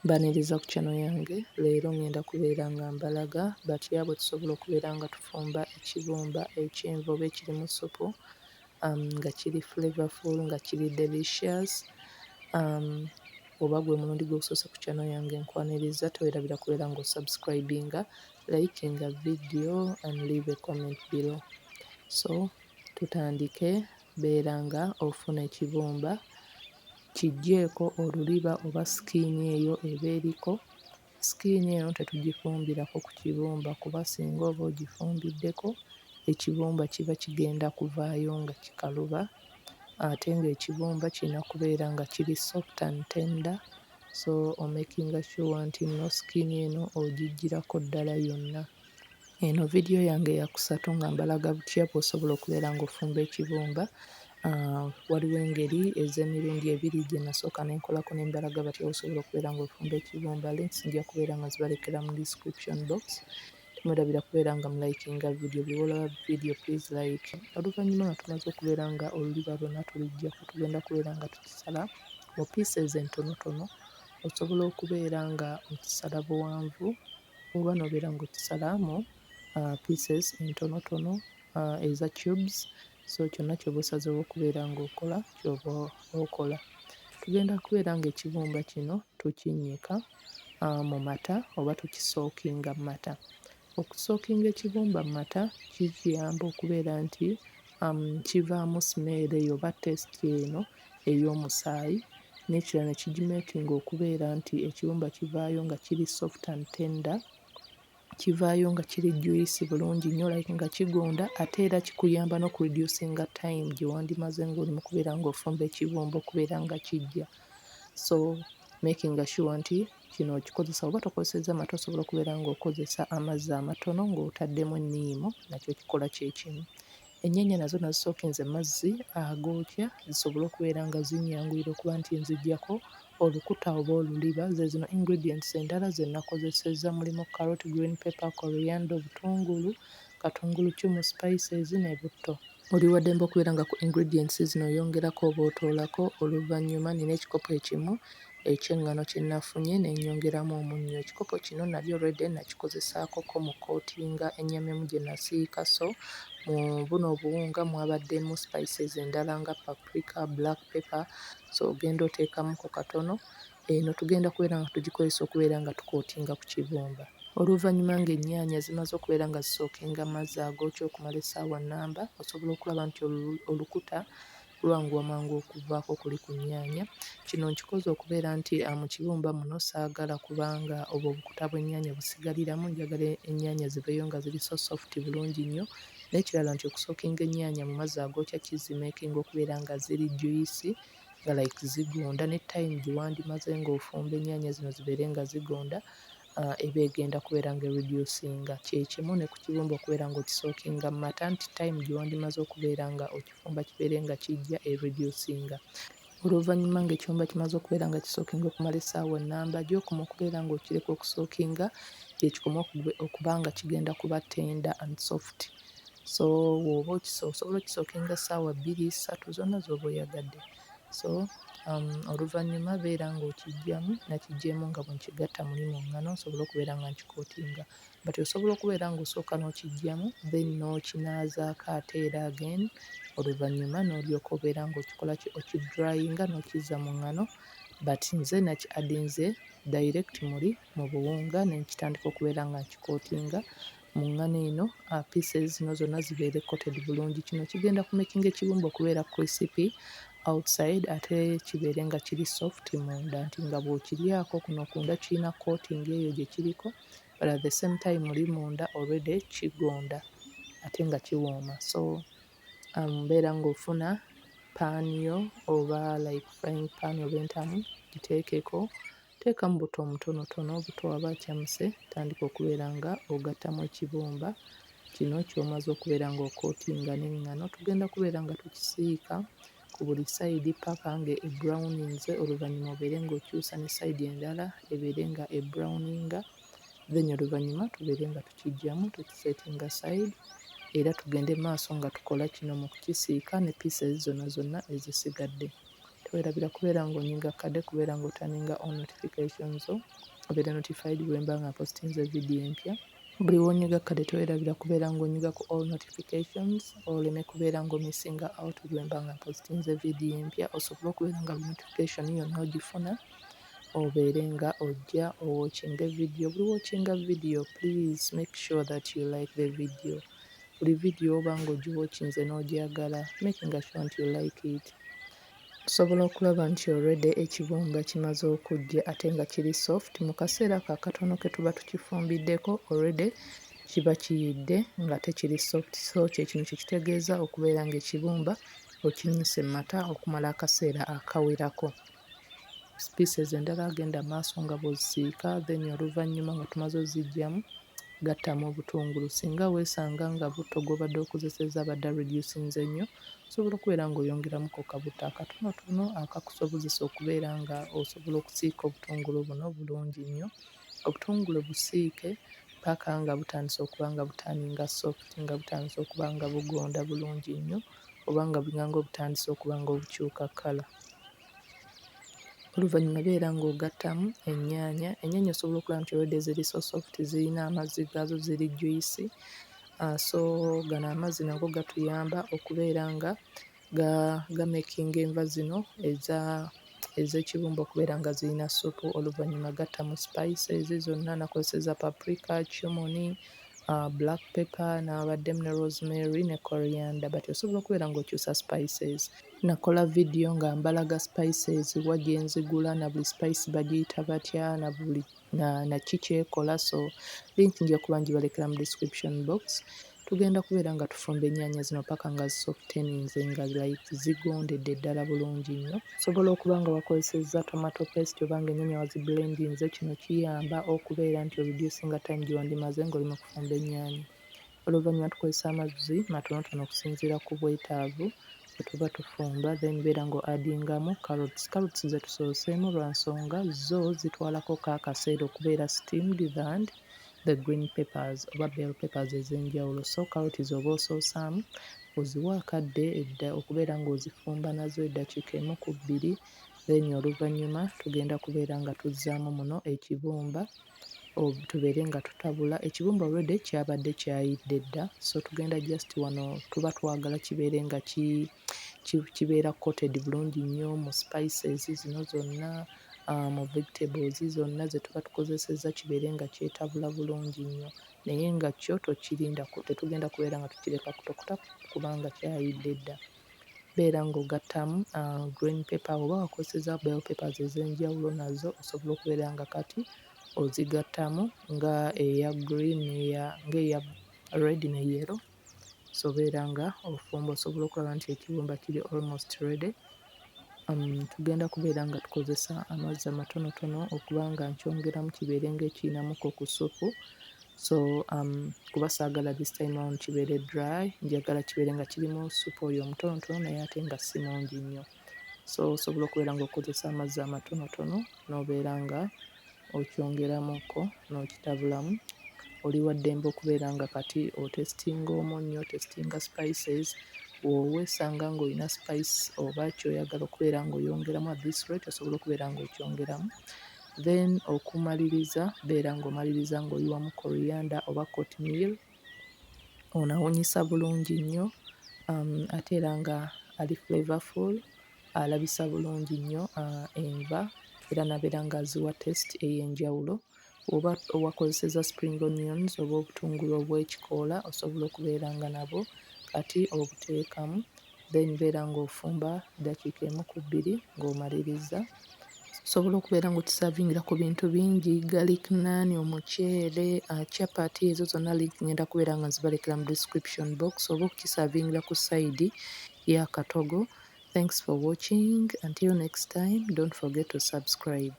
Mbaniriza ku channel yange. Leero ngenda kubeera nga mbalaga batya bwe tusobola okubeera nga tufumba ekibuumba ekyenvu oba ekirimu ssupu nga kiri flavorful, nga kiri delicious. Oba gwe mulundi gw'okusoose ku channel yange nkwaniriza, teweerabira kubeera ng'osubscribinga, likinga video and leave a comment below. So tutandike. Beera nga ofuna ekibuumba, kiggyeeko oluliba oba sikiini eyo eba eriko. Sikiini eno tetugifumbirako ku kibumba kuba singa oba ogifumbiddeko ekibumba kiba kigenda kuvaayo nga kikaluba, ate ng'ekibumba kirina kubeera nga kiri soft and tender. So omakinga sure nti nno sikiini eno ogiggyirako ddala yonna. Eno vidiyo yange yakusatu nga mbalaga butya bw'osobola okubeera ng'ofumba ekibumba. Waliwo engeri ez'emirundi ebiri gye nasooka n'enkolako ne mbalaga batya bw'osobola okubeera ng'ofumba ekibumba. Links nja kubeera nga zibalekera mu description box. Temwerabira kubeera nga mulayikinga vidiyo. Bw'olaba vidiyo please like. Oluvannyuma nga tumaze okubeera nga oluliba lwonna tuliggyako, tugenda kubeera nga tukisala mu pieces entonotono. Osobola okubeera nga okisala buwanvu oba n'obeera ng'okisala mu pieces entonotono eza cubes. So kyonna ky'oba osazeewo okubeera ng'okola ky'oba okola. Tugenda kubeera ng'ekibumba kino tukinnyika mu mata oba tukisookinga mu mata. Okusookinga ekibumba mu mata kikiyamba okubeera nti kivaamu simeeri eyo oba tesiti eno ey'omusaayi, n'ekirala ne kigimeekinga okubeera nti ekibumba kivaayo nga kiri soft and tender, kivaayo nga kiri juice bulungi nnyo like nga kigonda, ate era kikuyamba n'okureducinga time gye wandimaze ng'oli mu kubeera ng'ofumba ekibumba okubeera nga kijja. So making sure nti kino okikozesa, oba tokozesezza mata osobola okubeera ng'okozesa amazzi amatono ng'otaddemu enniimu, nakyo kikola kye kimu. Ennyaanya nazo nazisookinze mazzi agookya zisobole okubeera nga zinnyanguira okuba nti nziggyako olukuta oba oluliba. Ze zino ingredients endala ze nakozesezza, mulimu carrot, green pepper, coriander, obutungulu, katungulukyumu, spices ne butto. Oli wa ddembe okubeera nga ku ingredients zino oyongerako oba otoolako. Oluvannyuma nina ekikopo ekimu eky'eŋŋano kye nafunye ne nnyongeramu omunnyo. Ekikopo kino nali already nakikozesaakoko mu kootinga ennyama emu gye nasiika. So mu buno obuwunga mwabaddemu spices endala nga paprika, black pepper. So ogenda oteekamuko katono. Eno tugenda kubeera nga tugikozesa okubeera nga tukootinga ku kibumba. Oluvannyuma ng'ennyaanya zimaze okubeera nga zisookinga amazzi agookya okumala essaawa nnamba, osobola okulaba nti olukuta lwanguwa mangu okuvaako kuli ku nnyaanya. Kino nkikoze okubeera nti mu kibumba muno saagala kubanga obwo obukuta bw'ennyaanya busigaliramu, njagala ennyaanya zibeeyo nga ziri so soft bulungi nnyo. N'ekirala nti okusookinga ennyaanya mu mazzi agookya kizimeekinga okubeera nga ziri juice nga like zigonda, ne time gye wandimaze ng'ofumba ennyaanya zino zibeere nga zigonda eba egenda kubeera ng'ereducinga. Kye kimu ne ku kibumba okubeera ng'okisookinga mu mata nti time gye wandimaze okubeera nga okifumba kibeere nga kijja ereducinga. Oluvannyuma ng'ekibumba kimaze okubeera nga kisookinga okumala essaawa ennamba, gy'okoma okubeera ng'okireka okusookinga gye kikoma okuba nga kigenda kuba tender and soft. So bw'oba osobola okisookinga essaawa 2-3 zonna z'oba oyagadde. So oluvannyuma beera ng'okiggyamu, nakiggyeemu nga bwe nkigatta muli mu ŋŋano nsobole okubeera nga nkikootinga. But osobola okubeera ng'osooka n'okiggyamu then n'okinaazaako ate era again, oluvannyuma n'olyoka obeera ng'okikola ki, okidryinga n'okizza mu ŋŋano. But nze naki-addinze direct mu buwunga ne nkitandika okubeera nga nkikootinga mu ŋŋano eno. Pieces zino zonna zibeere coated bulungi. Kino kigenda kumakinga ekibumba okubeera crispy outside ate kibeere nga kiri soft munda, nti nga bw'okiryako kuno kunda kirina coating eyo gye kiriko, but at the same time oli munda already kigonda ate nga kiwooma. So mbeera ng'ofuna pan yo oba like frying pan oba entamu, giteekeko, teekamu buto omutonotono, buto waba akyamuse, tandika okubeera nga ogattamu ekibumba kino ky'omaze okubeera ng'okootinga n'eŋŋano. Tugenda kubeera nga tukisiika ku buli sayidi paka ng'ebrowninze, oluvannyuma obeere ng'okyusa ne sayidi endala ebeere nga ebrowninga, then oluvannyuma tubeere nga tukiggyamu tukisetinga side, era tugende maaso nga tukola kino mu kukisiika ne pieces zonna zonna ezisigadde. towerabira kubeera ng'onyiga kadde kubeera ng'otaninga on notifications obeera notified bwe mba nga postinze vidiyo empya. Buli wonyiga kadde towerabira kubeera ng'onyiga ku all notifications oleme kubeera ng'omissinga out bwe mba nga postinze vidiyo empya, osobole okubeera nga notification yonna ogifuna obeere nga ojja owatchinga video. Buli watchinga video please make sure that you like the video. Buli vidiyo oba ng'ogiwatchinze n'ogyagala making sure nti you like it. Osobola okulaba nti already ekibuumba kimaze okujja ate nga kiri soft. Mu kaseera kakatono ke tuba tukifumbiddeko already kiba kiyidde nga tekiri soft, so kyekino kitegeeza okubeera ng'ekibuumba okinyise mu mata okumala akaseera akawerako. Species endala agenda maaso nga bw'ozisiika then oluvannyuma nga tumaze oziggyamu gattamu obutungulu. Singa weesanga nga butto gw'obadde okozesezza abadde reducinze nnyo, osobola okubeera ng'oyongeramuko kabuto akatonotono akakusobozesa okubeera nga osobola okusiika obutungulu buno bulungi nnyo. Obutungulu busiike paka nga butandise okuba nga butaaninga soft, nga butandise okuba nga bugonda bulungi nnyo oba nga bwinganga obutandise okuba nga obukyuka kkala. Oluvannyuma beera ng'ogattamu ennyaanya. Ennyaanya osobola okulaba nti already ziri so soft, zirina amazzi gaazo, ziri juicy. So gano amazzi nago gatuyamba okubeera nga gamakinga enva zino ez'ekibuumba okubeera nga zirina supu. Oluvannyuma gattamu spices zonna, nakozesezza paprika, cumin, black pepper, n'abaddemu ne rosemary ne coriander, but osobola okubeera ng'okyusa spices. Nakola vidiyo nga mbalaga spices wa gye nzigula na buli spice bagiyita batya na ki kyekola, so link nja kuba ngibalekera mu description box. Tugenda kubeera nga tufumba ennyaanya zino paka nga zisofteninze nga like zigondedde ddala bulungi nnyo. Osobola okuba nga wakozesezza tomato paste oba ng'ennyaanya waziblendinze. Kino kiyamba okubeera nti oreducinga time gye wandimaze ng'oli mu kufumba ennyaanya. Oluvannyuma tukozesa amazzi matonotono okusinziira ku bwetaavu bwe tuba tufumba, then beera ng'oaddingamu carrots. Carrots ze tusooseemu lwa nsonga zo zitwalako akaseera okubeera steamed than the green peppers oba bell peppers ez'enjawulo. So carrot z'oba osoosaamu oziwa akadde edda okubeera ng'ozifumba nazo eddakiika 1 ku 2, then oluvannyuma tugenda kubeera nga tuzzaamu muno ekibuumba tubeere nga tutabula. Ekibuumba already kyabadde kyayidde dda, so tugenda just wano tuba twagala kibeere nga kibeera coated bulungi nnyo mu spices zino zonna, mu vegetables zonna ze tuba tukozesezza kibeere nga kyetabula bulungi nnyo. Naye nga kyo tokirindako, tetugenda kubeera nga tukireka kutokota kubanga kyayidde dda. Beera ng'ogattamu green pepper oba wakozesezza bell peppers ez'enjawulo nazo osobola okubeera nga kati ozigattamu nga eya green ng'eya red ne yellow. So beera nga ofumba, osobola okulaba nti ekibuumba kiri almost ready. Tugenda kubeera nga tukozesa amazzi amatonotono okuba nga nkyongeramu kibeere ng'ekiyinamuko ku supu. So kuba saagala this time round kibeere dry, njagala kibeere nga kirimu supu oyo omutonotono naye ate nga si mungi nnyo. So osobola okubeera ng'okozesa amazzi amatonotono n'obeera nga okyongeramuko n'okitabulamu. Oli wa ddembe okubeera nga kati otestinga omunnyo, otestinga spices. Weesanga ng'olina spice oba ky'oyagala okubeera ng'oyongeramu at this rate osobola okubeera ng'okyongeramu. Then okumaliriza beera ng'omaliriza ng'oyiwamu coriander oba cornmeal. Ono awunyisa bulungi nnyo ate era nga ali flavorful, alabisa bulungi nnyo enva era nabeera ng'aziwa taste ey'enjawulo. Oba owakozesezza spring onions oba obutungulu obw'ekikoola osobola okubeera nga nabwo kati obuteekamu, then beera ng'ofumba ddakiika 1 ku 2 ng'omaliriza. Osobola okubeera ng'okisavingira ku bintu bingi, garlic naan, omuceere, chapati, ezo zonna link ngenda kubeera nga nzibalekera mu description box, oba okukisavingira ku side y'akatogo. Thanks for watching. Until next time, don't forget to subscribe.